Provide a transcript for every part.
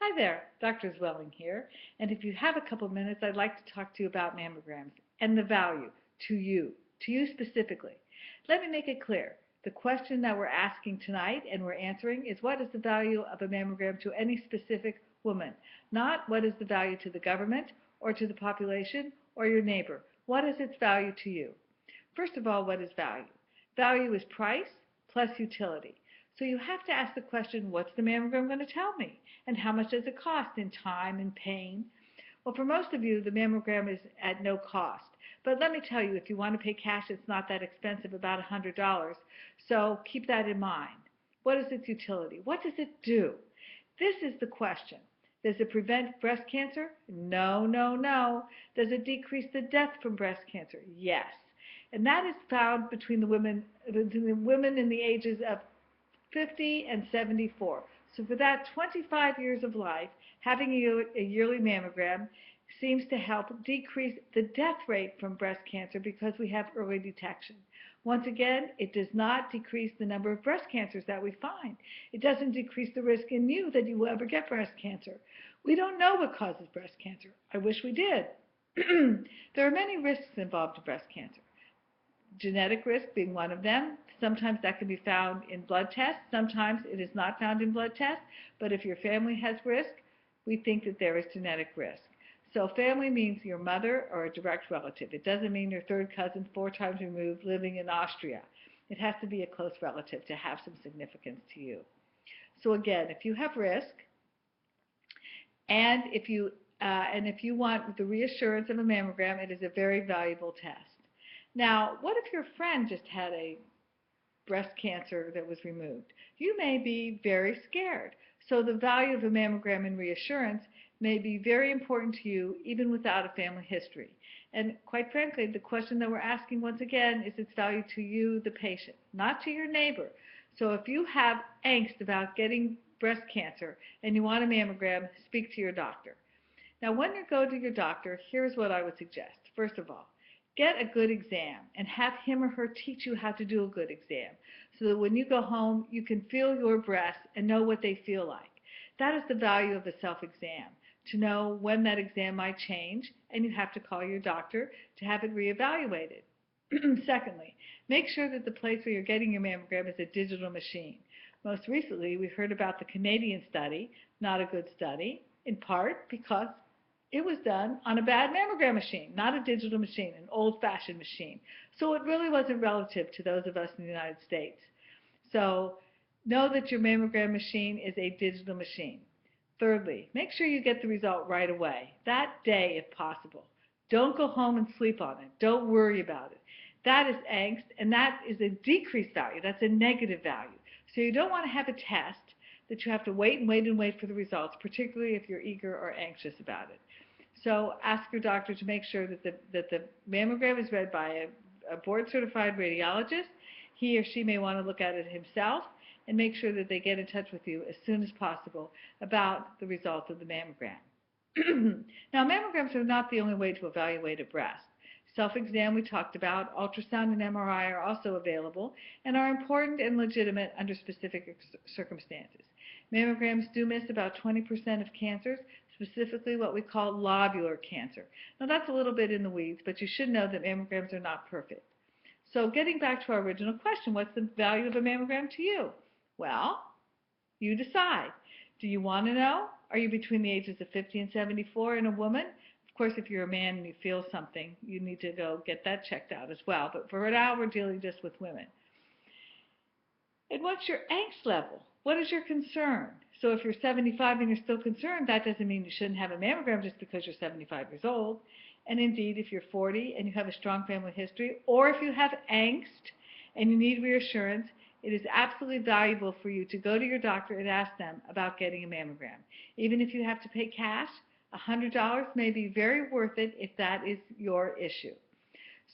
Hi there, Dr. Zwelling here, and if you have a couple minutes, I'd like to talk to you about mammograms and the value to you specifically. Let me make it clear. The question that we're asking tonight and we're answering is what is the value of a mammogram to any specific woman, not what is the value to the government or to the population or your neighbor. What is its value to you? First of all, what is value? Value is price plus utility. So you have to ask the question, what's the mammogram going to tell me? And how much does it cost in time and pain? Well, for most of you, the mammogram is at no cost. But let me tell you, if you want to pay cash, it's not that expensive, about $100. So keep that in mind. What is its utility? What does it do? This is the question. Does it prevent breast cancer? No, no, no. Does it decrease the death from breast cancer? Yes. And that is found between the women in the ages of 50 and 74. So for that 25 years of life, having a yearly mammogram seems to help decrease the death rate from breast cancer because we have early detection. Once again, it does not decrease the number of breast cancers that we find. It doesn't decrease the risk in you that you will ever get breast cancer. We don't know what causes breast cancer. I wish we did. There are many risks involved in breast cancer. Genetic risk being one of them. Sometimes that can be found in blood tests. Sometimes it is not found in blood tests. But if your family has risk, we think that there is genetic risk. So family means your mother or a direct relative. It doesn't mean your third cousin 4 times removed living in Austria. It has to be a close relative to have some significance to you. So again, if you have risk, and if you want the reassurance of a mammogram, it is a very valuable test. Now, what if your friend just had a breast cancer that was removed? You may be very scared. So the value of a mammogram and reassurance may be very important to you even without a family history. And quite frankly, the question that we're asking once again is its value to you, the patient, not to your neighbor. So if you have angst about getting breast cancer and you want a mammogram, speak to your doctor. Now, when you go to your doctor, here's what I would suggest. First of all, get a good exam and have him or her teach you how to do a good exam so that when you go home, you can feel your breasts and know what they feel like. That is the value of a self-exam, to know when that exam might change, and you have to call your doctor to have it reevaluated. Secondly, make sure that the place where you're getting your mammogram is a digital machine. Most recently, we heard about the Canadian study, not a good study, in part because it was done on a bad mammogram machine, not a digital machine, an old-fashioned machine. So it really wasn't relative to those of us in the United States. So know that your mammogram machine is a digital machine. Thirdly, make sure you get the result right away, that day if possible. Don't go home and sleep on it. Don't worry about it. That is angst, and that is a decreased value. That's a negative value. So you don't want to have a test that you have to wait and wait and wait for the results, particularly if you're eager or anxious about it. So ask your doctor to make sure that the mammogram is read by a board-certified radiologist. He or she may want to look at it himself and make sure that they get in touch with you as soon as possible about the results of the mammogram. Now, mammograms are not the only way to evaluate a breast. Self-exam we talked about, ultrasound and MRI are also available and are important and legitimate under specific circumstances. Mammograms do miss about 20% of cancers, specifically what we call lobular cancer. Now that's a little bit in the weeds, but you should know that mammograms are not perfect. So getting back to our original question, what's the value of a mammogram to you? Well, you decide. Do you want to know? Are you between the ages of 50 and 74 and a woman? Of course, if you're a man and you feel something, you need to go get that checked out as well. But for now, we're dealing just with women. And what's your angst level? What is your concern? So if you're 75 and you're still concerned, that doesn't mean you shouldn't have a mammogram just because you're 75 years old. And indeed, if you're 40 and you have a strong family history, or if you have angst and you need reassurance, it is absolutely valuable for you to go to your doctor and ask them about getting a mammogram. Even if you have to pay cash, $100 may be very worth it if that is your issue.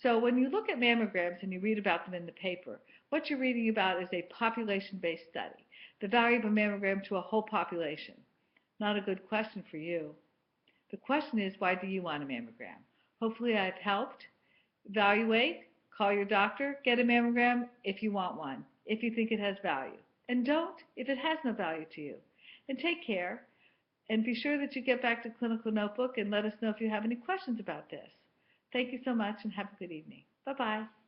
So when you look at mammograms and you read about them in the paper, what you're reading about is a population-based study, the value of a mammogram to a whole population. Not a good question for you. The question is, why do you want a mammogram? Hopefully I've helped. Evaluate, call your doctor, get a mammogram if you want one, if you think it has value. And don't if it has no value to you. And take care. And be sure that you get back to Clinical Notebook and let us know if you have any questions about this. Thank you so much and have a good evening. Bye-bye.